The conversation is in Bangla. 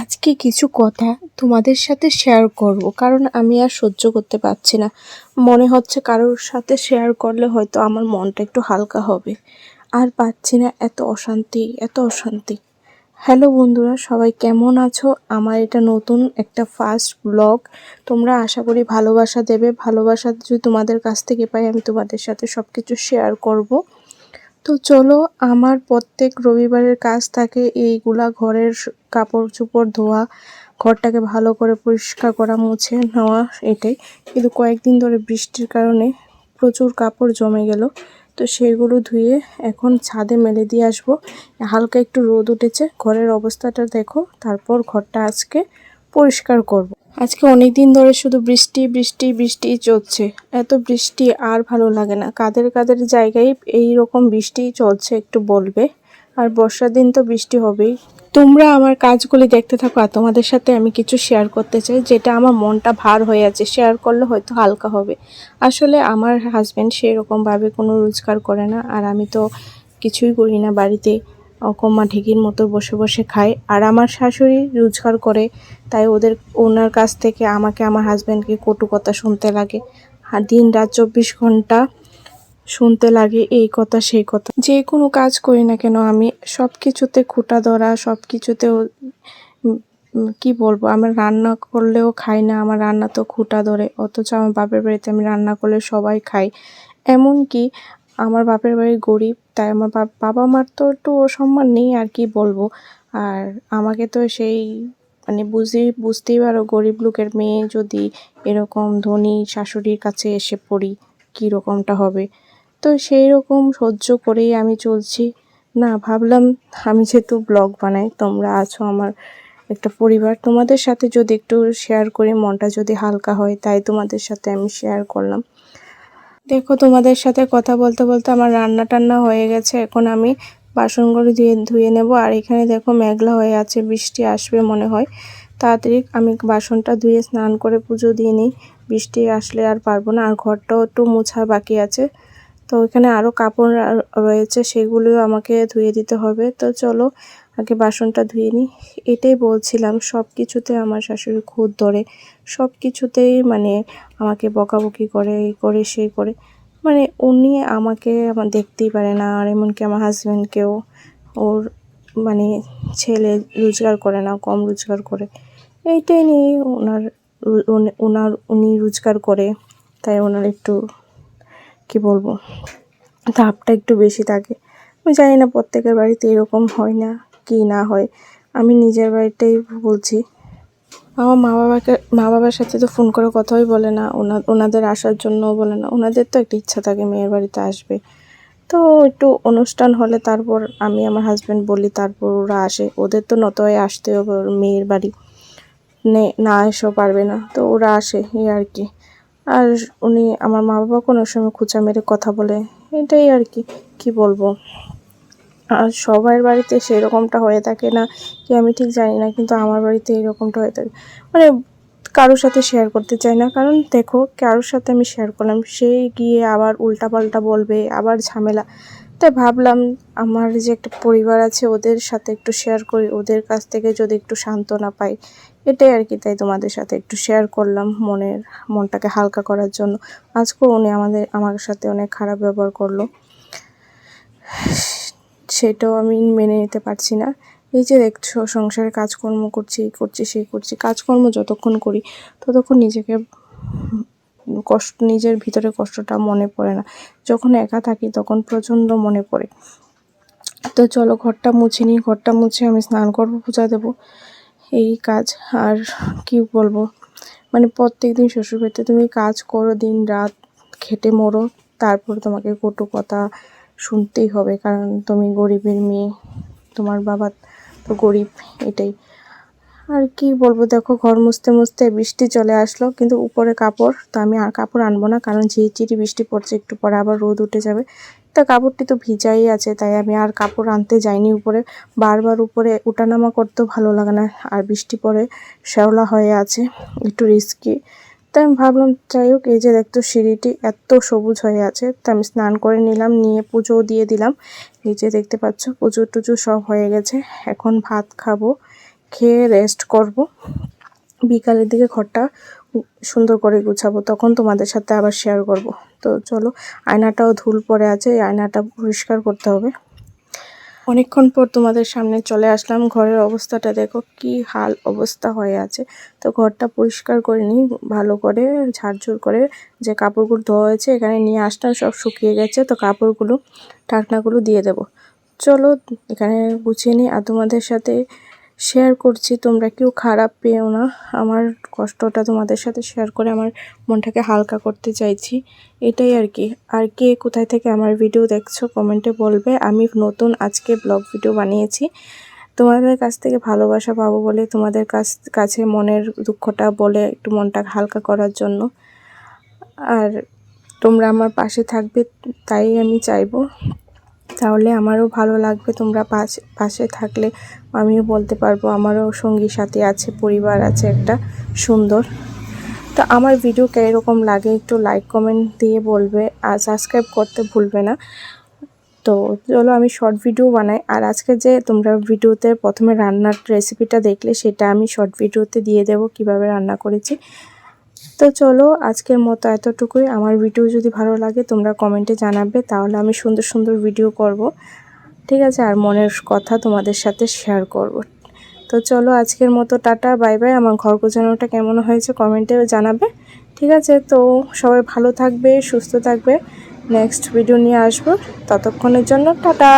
আজকে কিছু কথা তোমাদের সাথে শেয়ার করব, কারণ আমি আর সহ্য করতে পারছি না। মনে হচ্ছে কারোর সাথে শেয়ার করলে হয়তো আমার মনটা একটু হালকা হবে। আর পাচ্ছি না, এত অশান্তি, এত অশান্তি। হ্যালো বন্ধুরা, সবাই কেমন আছো? আমার এটা নতুন একটা ফার্স্ট ব্লগ। তোমরা আশা করি ভালোবাসা দেবে। ভালোবাসা যদি তোমাদের কাছ থেকে পাই, আমি তোমাদের সাথে সব কিছু শেয়ার করব। তো চলো, আমার প্রত্যেক রবিবারের কাজ থাকে এইগুলা, ঘরের কাপড় চোপড় ধোয়া, ঘরটাকে ভালো করে পরিষ্কার করা, মুছে নেওয়া, এটাই। কিন্তু কয়েকদিন ধরে বৃষ্টির কারণে প্রচুর কাপড় জমে গেল, তো সেগুলো ধুয়ে এখন ছাদে মেলে দিয়ে আসবো। হালকা একটু রোদ উঠেছে, ঘরের অবস্থাটা দেখো, তারপর ঘরটা আজকে পরিষ্কার করব। আজকে অনেক দিন ধরে শুধু বৃষ্টি বৃষ্টি বৃষ্টিই চলছে। এত বৃষ্টি আর ভালো লাগে না। কাদের কাদের জায়গায় এই রকম বৃষ্টিই চলছে একটু বলবে। আর বর্ষার দিন তো বৃষ্টি হবেই। তোমরা আমার কাজগুলি দেখতে থাকো, আর তোমাদের সাথে আমি কিছু শেয়ার করতে চাই, যেটা আমার মনটা ভার হয়ে আছে। শেয়ার করলে হয়তো হালকা হবে। আসলে আমার হাজব্যান্ড সেরকমভাবে কোনো রোজগার করে না, আর আমি তো কিছুই করি না বাড়িতে, অকম্মা ঢেকির মতো বসে বসে খায়। আর আমার শাশুড়ি রোজগার করে, তাই ওনার কাছ থেকে আমাকে, আমার হাজব্যান্ডকে কটু কথা শুনতে লাগে। আর দিন রাত 24 ঘন্টা শুনতে লাগে এই কথা সেই কথা। যে কোনো কাজ করি না কেন, আমি সব কিছুতে খুঁটা ধরা, সব কিছুতে কি বলবো, আমার রান্না করলেও খাই না, আমার রান্না তো খুঁটা ধরে। অথচ আমার বাপের বাড়িতে আমি রান্না করলে সবাই খায়। এমনকি আমার বাপের বাড়ি গরিব, তাই আমার বাবা মার তো একটু অসম্মান নেই, আর কি বলবো। আর আমাকে তো সেই মানে বুঝতেই পারো, গরিব লোকের মেয়ে যদি এরকম ধনী শাশুড়ির কাছে এসে পড়ি, কী রকমটা হবে। তো সেই রকম সহ্য করেই আমি চলছি। না, ভাবলাম আমি যেহেতু ব্লগ বানাই, তোমরা আছো আমার একটা পরিবার, তোমাদের সাথে যদি একটু শেয়ার করি, মনটা যদি হালকা হয়, তাই তোমাদের সাথে আমি শেয়ার করলাম। দেখো, তোমাদের সাথে কথা বলতে বলতে আমার রান্না টান্না হয়ে গেছে। এখন আমি বাসনগুলো ধুয়ে নেব। আর এখানে দেখো মেঘলা হয়ে আছে, বৃষ্টি আসবে মনে হয়। তাড়াতাড়ি আমি বাসনটা ধুয়ে স্নান করে পুজো দিয়ে নিই। বৃষ্টি আসলে আর পারবো না। আর ঘরটাও একটু মোছা বাকি আছে। তো এখানে আরও কাপড় রয়েছে, সেগুলোও আমাকে ধুয়ে দিতে হবে। তো চলো আগে বাসনটা ধুয়ে নিই। এটাই বলছিলাম, সব কিছুতে আমার শাশুড়ি খুঁত ধরে, সব কিছুতেই মানে আমাকে বকাবকি করে, এই করে সেই করে। মানে উনি আমাকে আমার দেখতেই পারে না। আর এমনকি আমার হাজব্যান্ডকেও, ওর মানে ছেলে রোজগার করে না, কম রোজগার করে। এইটাই নিয়ে উনি রোজগার করে, তাই ওনার একটু কি বলবো, ধাপটা একটু বেশি থাকে। আমি জানি না প্রত্যেকের বাড়িতে এরকম হয় না কি না হয়। আমি নিজের বাড়িটাই বলছি। আমার মা বাবার সাথে তো ফোন করে কথাই বলে না, ওনাদের আসার জন্যও বলে না। ওনাদের তো একটা ইচ্ছা থাকে মেয়ের বাড়িতে আসবে। তো একটু অনুষ্ঠান হলে তারপর আমি আমার হাজব্যান্ড বলি, তারপর ওরা আসে। ওদের তো নতই আসতে হবে, ওর মেয়ের বাড়ি না এসেও পারবে না, তো ওরা আসে, এই আর কি। আর আমার মা বাবা কোনো সময় খোঁচা মেরে কথা বলে, এটাই আর কি, কি বলবো। আর সবার বাড়িতে সেরকমটা হয়ে থাকে না কি আমি ঠিক জানি না, কিন্তু আমার বাড়িতে এরকমটা হয়ে থাকে। মানে কারোর সাথে শেয়ার করতে চাই না, কারণ দেখো কারোর সাথে আমি শেয়ার করলাম, সেই গিয়ে আবার উল্টাপাল্টা বলবে, আবার ঝামেলা। তাই ভাবলাম আমার যে একটা পরিবার আছে, ওদের সাথে একটু শেয়ার করি, ওদের কাছ থেকে যদি একটু সান্ত্বনা পাই, এটাই আর কি। তাই তোমাদের সাথে একটু শেয়ার করলাম, মনটাকে হালকা করার জন্য। আজকেও উনি আমার সাথে অনেক খারাপ ব্যবহার করলো, সেটাও আমি মেনে নিতে পারছি না। এই যে দেখছো, সংসারে কাজকর্ম করছি, এই করছি সেই করছি, কাজকর্ম যতক্ষণ করি ততক্ষণ নিজের ভিতরে কষ্টটা মনে পড়ে না। যখন একা থাকি তখন প্রচণ্ড মনে পড়ে। তো চলো ঘরটা মুছে নিই। ঘরটা মুছে আমি স্নান করবো, পূজা দেবো, এই কাজ। আর কি বলবো, মানে প্রত্যেক দিন শ্বশুরবাড়িতে তুমি কাজ করো, দিন রাত খেটে মরো, তারপর তোমাকে কটু কথা শুনতেই হবে, কারণ তুমি গরিবের মেয়ে, তোমার বাবা তো গরিব, এটাই। আর কি বলবো, দেখো ঘর মুছতে মুছতে বৃষ্টি চলে আসলো, কিন্তু উপরে কাপড়, তো আমি আর কাপড় আনবো না, কারণ ঝিরিঝিরি বৃষ্টি পড়ছে, একটু পরে আবার রোদ উঠে যাবে। তা কাপড়টি তো ভিজাই আছে, তাই আমি আর কাপড় আনতে যাইনি উপরে। বারবার উপরে ওঠানামা করতেও ভালো লাগে না, আর বৃষ্টি পড়ে শ্যাওলা হয়ে আছে, একটু রিস্কি। তাই আমি ভাবলাম যাই হোক, এই যে দেখতো সিঁড়িটি এত সবুজ হয়ে আছে, তো আমি স্নান করে নিলাম, নিয়ে পুজো দিয়ে দিলাম। এই যে দেখতে পাচ্ছ পুজো টুজো সব হয়ে গেছে, এখন ভাত খাবো। খেয়ে রেস্ট করব। বিকালের দিকে ঘরটা সুন্দর করে গুছাবো, তখন তোমাদের সাথে আবার শেয়ার করব। তো চলো, আয়নাটাও ধুল পড়ে আছে, এই আয়নাটা পরিষ্কার করতে হবে। অনেকক্ষণ পর তোমাদের সামনে চলে আসলাম। ঘরের অবস্থাটা দেখো কি হাল অবস্থা হয়ে আছে। তো ঘরটা পরিষ্কার করে নিই ভালো করে, ঝাড়ঝুড় করে। যে কাপড়গুলো ধোয়া হয়েছে এখানে নিয়ে আসলাম, সব শুকিয়ে গেছে। তো কাপড়গুলো ঢাকনাগুলো দিয়ে দেব। চলো এখানে গুছিয়ে নিই আর তোমাদের সাথে শেয়ার করছি। তোমরা কেউ খারাপ পেও না, আমার কষ্টটা তোমাদের সাথে শেয়ার করে আমার মনটাকে হালকা করতে চাইছি, এটাই আর কি। আর কে কোথায় থেকে আমার ভিডিও দেখছো কমেন্টে বলবে। আমি নতুন আজকে ব্লগ ভিডিও বানিয়েছি, তোমাদের কাছ থেকে ভালোবাসা পাবো বলে, তোমাদের কাছে মনের দুঃখটা বলে একটু মনটা হালকা করার জন্য। আর তোমরা আমার পাশে থাকবে তাই আমি চাইবো, তাহলে আমারও ভালো লাগবে। তোমরা পাশে থাকলে আমিও বলতে পারবো আমারও সঙ্গী সাথী আছে, পরিবার আছে একটা সুন্দর। তো আমার ভিডিও কীরকম লাগে একটু লাইক কমেন্ট দিয়ে বলবে, আর সাবস্ক্রাইব করতে ভুলবে না। তো চলো আমি শর্ট ভিডিও বানাই। আর আজকে যে তোমরা ভিডিওতে প্রথমে রান্নার রেসিপিটা দেখলে, সেটা আমি শর্ট ভিডিওতে দিয়ে দেব কিভাবে রান্না করেছি। তো চলো আজকের মতো এতটুকুই। আমার ভিডিও যদি ভালো লাগে তোমরা কমেন্টে জানাবে, তাহলে আমি সুন্দর সুন্দর ভিডিও করব, ঠিক আছে। আর মনের কথা তোমাদের সাথে শেয়ার করব। তো চলো আজকের মতো টাটা, বাই বাই। আমার ঘর গোছানোটা কেমন হয়েছে কমেন্টে জানাবে, ঠিক আছে। তো সবাই ভালো থাকবে, সুস্থ থাকবে। নেক্সট ভিডিও নিয়ে আসবো, ততক্ষণের জন্য টাটা।